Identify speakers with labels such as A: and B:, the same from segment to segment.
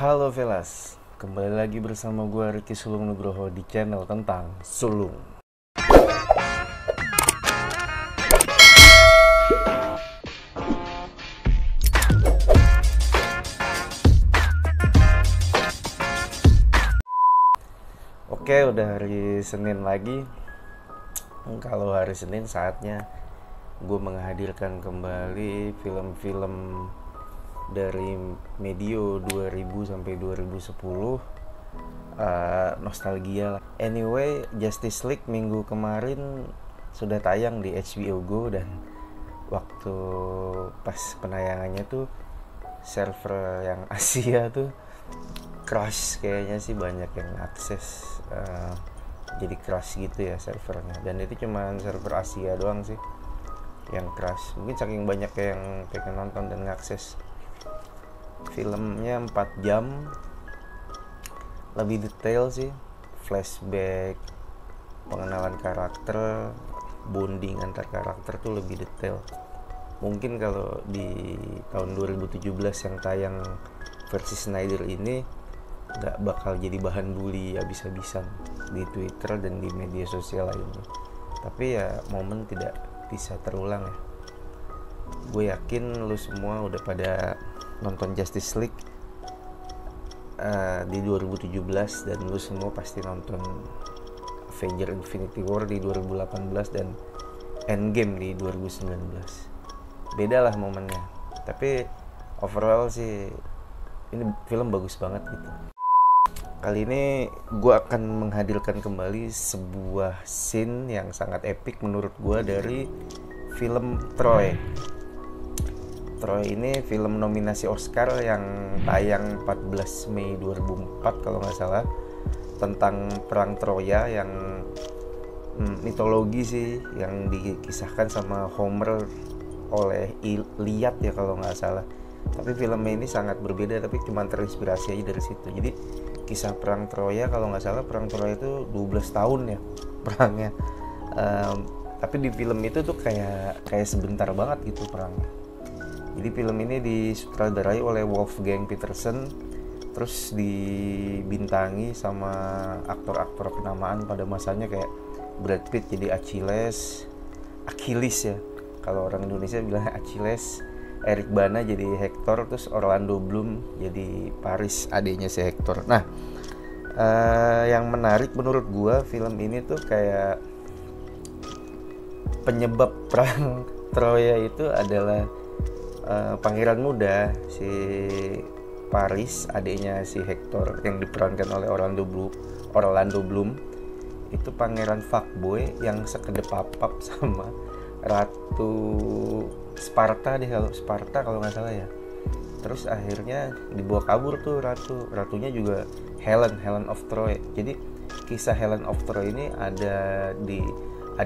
A: Halo Velas, kembali lagi bersama gue Ricky Sulung Nugroho di channel tentang sulung. Oke, udah hari Senin lagi. Kalau hari Senin saatnya gue menghadirkan kembali film-film dari medio 2000 sampai 2010, nostalgia lah. Anyway, Justice League minggu kemarin sudah tayang di HBO Go, dan waktu pas penayangannya tuh server yang Asia tuh crash, kayaknya sih banyak yang akses, jadi crash gitu ya servernya. Dan itu cuma server Asia doang sih yang crash, mungkin saking banyak yang pengen nonton dan ngakses. Filmnya 4 jam, lebih detail sih, flashback, pengenalan karakter, bonding antar karakter tuh lebih detail. Mungkin kalau di tahun 2017 yang tayang versi Snyder ini gak bakal jadi bahan bully habis-habisan di Twitter dan di media sosial lainnya. Tapi ya momen tidak bisa terulang ya. Gue yakin lu semua udah pada nonton Justice League di 2017, dan lu semua pasti nonton Avengers Infinity War di 2018 dan Endgame di 2019. Beda lah momennya, tapi overall sih ini film bagus banget gitu. Kali ini gue akan menghadirkan kembali sebuah scene yang sangat epic menurut gue dari film Troy. Troy ini film nominasi Oscar yang tayang 14 Mei 2004 kalau nggak salah, tentang perang Troya yang mitologi sih, yang dikisahkan sama Homer oleh Iliad ya kalau nggak salah. Tapi filmnya ini sangat berbeda, tapi cuma terinspirasi aja dari situ. Jadi kisah perang Troya, kalau nggak salah perang Troya itu 12 tahun ya perangnya. Tapi di film itu tuh kayak sebentar banget gitu perangnya. Jadi film ini disutradarai oleh Wolfgang Petersen, terus dibintangi sama aktor-aktor kenamaan pada masanya kayak Brad Pitt jadi Achilles ya, kalau orang Indonesia bilang Achilles, Eric Bana jadi Hector, terus Orlando Bloom jadi Paris, adiknya si Hector. Nah, yang menarik menurut gua film ini tuh kayak penyebab perang Troya itu adalah pangeran muda si Paris, adiknya si Hector yang diperankan oleh Orlando Bloom. Itu pangeran fuckboy yang sekedep papap sama Ratu Sparta kalau nggak salah ya. Terus akhirnya dibawa kabur tuh ratunya juga Helen of Troy. Jadi kisah Helen of Troy ini ada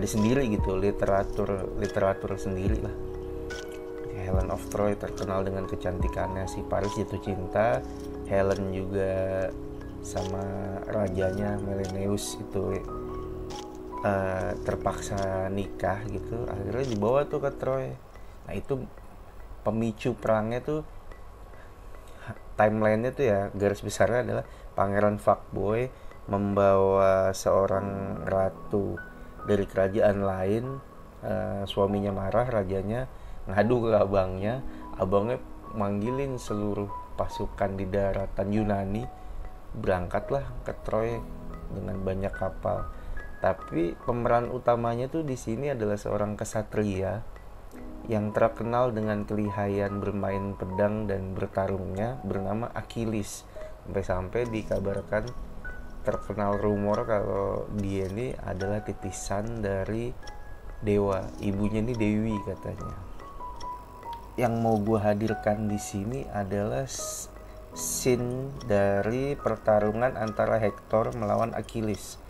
A: sendiri gitu, literatur sendiri lah. Helen of Troy terkenal dengan kecantikannya, si Paris jatuh cinta, Helen juga sama rajanya Menelaus itu terpaksa nikah gitu, akhirnya dibawa tuh ke Troy. Nah itu pemicu perangnya tuh, timelinenya tuh ya garis besarnya adalah pangeran fuckboy membawa seorang ratu dari kerajaan lain, suaminya marah, rajanya ngadu ke abangnya manggilin seluruh pasukan di daratan Yunani, berangkatlah ke Troy dengan banyak kapal. Tapi pemeran utamanya tuh di sini adalah seorang kesatria yang terkenal dengan kelihayan bermain pedang dan bertarungnya, bernama Achilles. Sampai dikabarkan, terkenal rumor kalau dia ini adalah titisan dari dewa, ibunya ini Dewi katanya. Yang mau gue hadirkan di sini adalah scene dari pertarungan antara Hector melawan Achilles.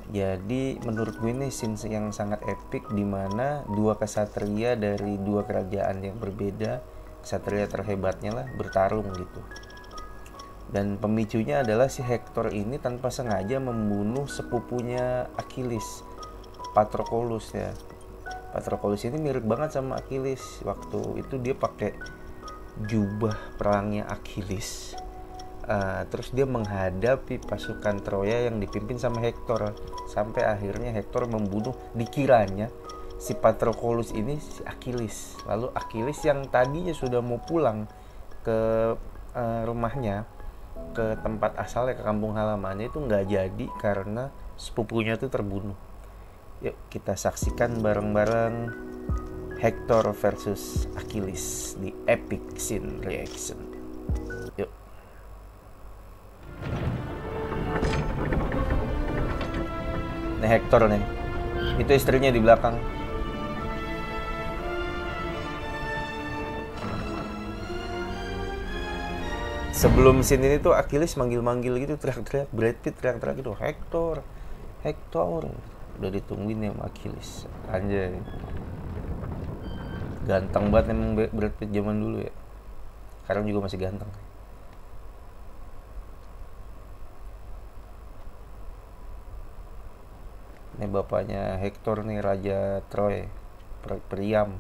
A: Jadi menurut gue ini scene yang sangat epic, di mana dua kesatria dari dua kerajaan yang berbeda, kesatria terhebatnya lah, bertarung gitu. Dan pemicunya adalah si Hector ini tanpa sengaja membunuh sepupunya Achilles, Patroclus ya. Patroclus ini mirip banget sama Achilles. Waktu itu dia pakai jubah perangnya Achilles Terus dia menghadapi pasukan Troya yang dipimpin sama Hektor, sampai akhirnya Hektor membunuh, dikiranya si Patroclus ini si Achilles. Lalu Achilles yang tadinya sudah mau pulang ke rumahnya, ke tempat asalnya, ke kampung halamannya, itu nggak jadi karena sepupunya itu terbunuh. Yuk kita saksikan bareng-bareng Hector versus Achilles di epic scene reaction. Yuk. Ini Hector nih, itu istrinya di belakang. Sebelum scene ini tuh Achilles manggil-manggil gitu, teriak-teriak, Brad Pitt teriak-teriak gitu, Hector, Hector. Udah ditungguin ya sama Achilles. Anjay, ganteng banget emang Brad Pitt zaman dulu ya. Sekarang juga masih ganteng. Ini bapaknya Hector nih, Raja Troy, Priam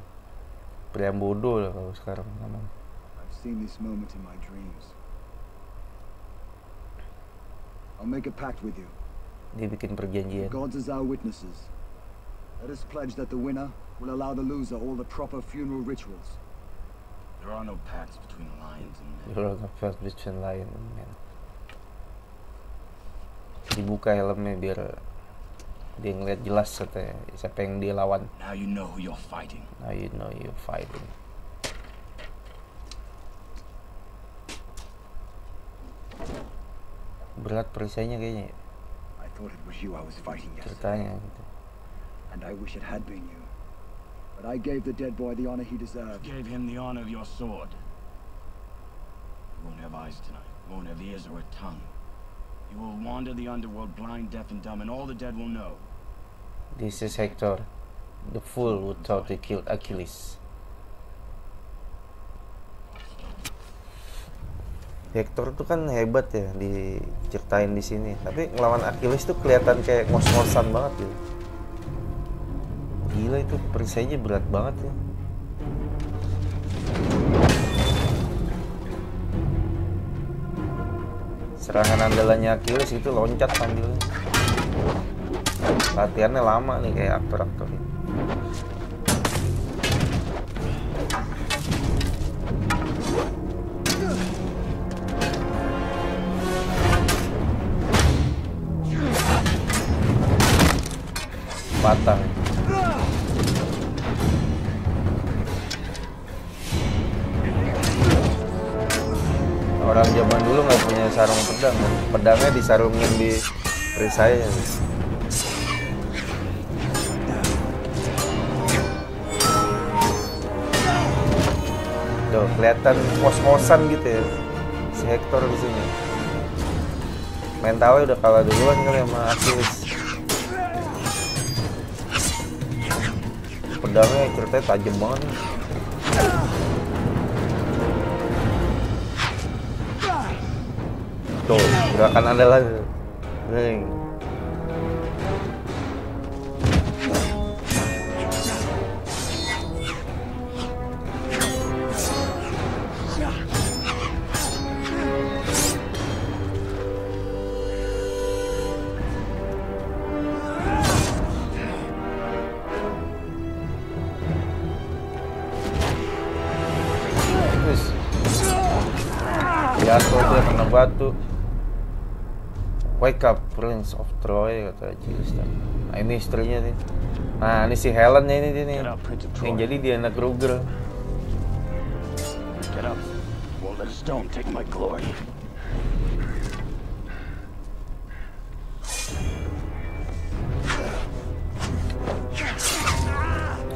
A: bodoh lah kalau sekarang namanya.
B: I've seen this moment in my dreams. I'll make a pact with you.
A: Dia bikin perjanjian.
B: The gods as our witnesses. Let us pledge that the winner will allow the loser all the proper funeral rituals.
C: There are no pacts between lions and men.
A: There are no pacts between lion and men. Dibuka helmnya biar dia ngeliat jelas katanya siapa yang dia lawan.
C: Now you know who you're fighting.
A: Now you know you're fighting. Berat perisainya kayaknya.
B: I thought it was you I was fighting yesterday.
A: Ceritanya gitu.
B: And I wish it had been you. But I gave the dead boy the honor he deserved.
C: You gave him the honor of your sword. You won't have eyes tonight. You won't have ears or a tongue. You will wander the underworld blind, deaf, and dumb, and all the dead will know.
A: This is Hector, the fool who thought he killed Achilles. Hector tuh kan hebat ya diceritain di sini, tapi ngelawan Achilles tuh kelihatan kayak ngos-ngosan banget gitu. Gila, itu perisainya berat banget ya. Serangan andalannya Achilles itu loncat sambilnya. Latihannya lama nih kayak aktor-aktor ini. Patah. Orang zaman dulu nggak punya sarung pedang, pedangnya disarungin di perisai. Tuh kelihatan ngos-ngosan gitu ya si Hector di sini. Mentalnya udah kalah duluan kali sama Achilles. Pedangnya ceritanya tajam banget. Tuh, gerakan andalan. Nih. Jatuh dia kena batu. Wake up, Prince of Troy, kata Achilles. Nah ini istrinya nih. Nah ini si Helen nih, ini yang jadi Diana Kruger.
C: Get up. Won't let a stone take my glory.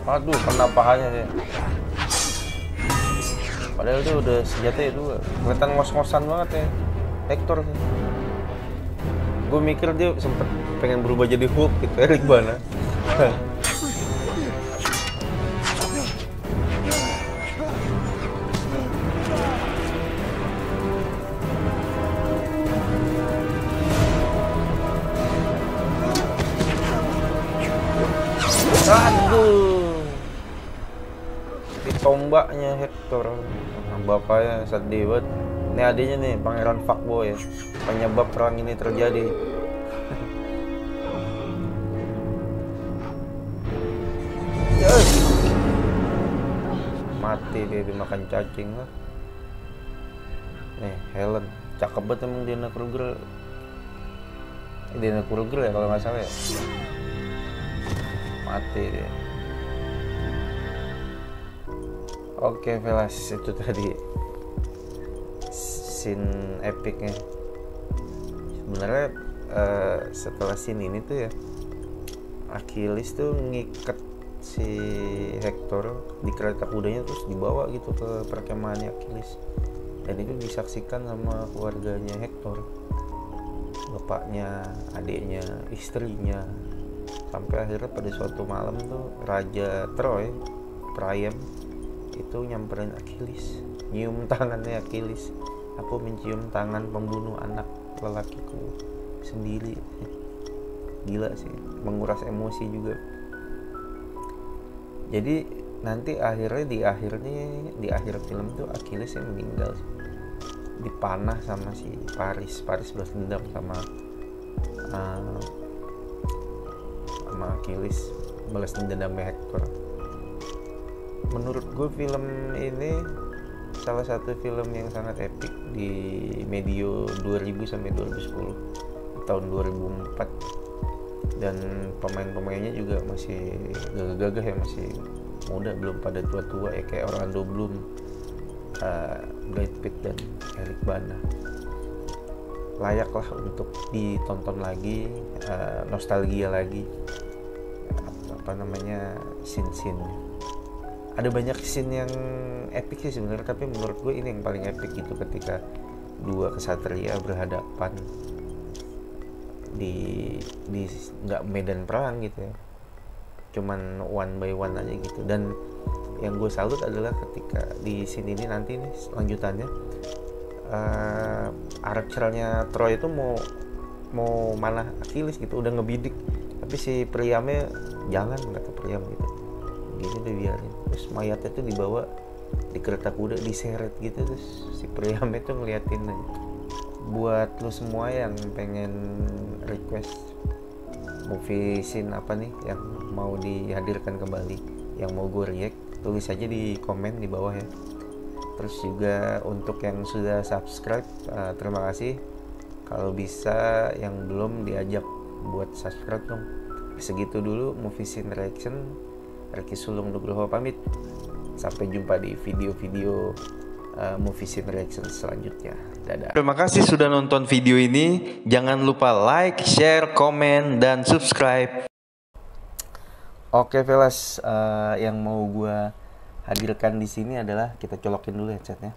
A: Aduh, kena pahanya dia. Padahal dia udah senjatanya dua. Kelihatan ngos-ngosan banget ya Hector sih. Gue mikir dia sempet pengen berubah jadi Hulk gitu, Eric Bana. Aduh, di tombaknya Hector. Nah, bapaknya sedih banget Ini adanya nih, pangeran fuckboy ya, penyebab perang ini terjadi. Yes. Mati dia dimakan cacing lah. Nih Helen, cakep banget emang Diana Kruger. Diana Kruger ya kalau nggak salah ya. Mati dia. Oke Velas, itu tadi scene epicnya. Sebenarnya setelah scene ini tuh ya, Achilles tuh ngikat si Hector di kereta kudanya terus dibawa gitu ke perkemahannya Achilles, dan itu disaksikan sama keluarganya Hector, bapaknya, adiknya, istrinya, sampai akhirnya pada suatu malam tuh Raja Troy, Priam, itu nyamperin Achilles, nyium tangannya Achilles. Aku mencium tangan pembunuh anak lelakiku sendiri. Gila sih, menguras emosi juga. Jadi nanti akhirnya di akhir film tuh Achilles yang meninggal sih, dipanah sama si Paris balas dendam sama Achilles, balas dendam Hector. Menurut gue film ini salah satu film yang sangat epic di medio 2000 sampai 2010, tahun 2004, dan pemain-pemainnya juga masih gagah-gagah ya, masih muda, belum pada tua-tua ya, kayak Orlando Bloom, Brad Pitt dan Eric Bana. Layaklah untuk ditonton lagi, nostalgia lagi, scene-scene. Ada banyak scene yang epic sih sebenarnya, tapi menurut gue ini yang paling epic gitu, ketika dua kesatria berhadapan di nggak medan perang gitu ya, cuman one by one aja gitu. Dan yang gue salut adalah ketika di scene ini nanti nih lanjutannya, archernya Troy itu mau manah Achilles gitu, udah ngebidik, tapi si Priamnya jangan, kata Priam gitu, gini udah biarin. Terus mayatnya tuh dibawa di kereta kuda, diseret gitu, terus si Priamnya tuh ngeliatin aja. Buat lu semua yang pengen request movie scene apa nih yang mau dihadirkan kembali, yang mau gue react, tulis aja di komen di bawah ya. Terus juga untuk yang sudah subscribe, terima kasih. Kalau bisa yang belum diajak buat subscribe dong. Segitu dulu movie scene reaction. Ricky Sulung Nugroho pamit. Sampai jumpa di video-video movie scene reaction selanjutnya. Dadah. Terima kasih sudah nonton video ini. Jangan lupa like, share, komen, dan subscribe. Oke Velas, yang mau gue hadirkan di sini adalah kita colokin dulu headsetnya.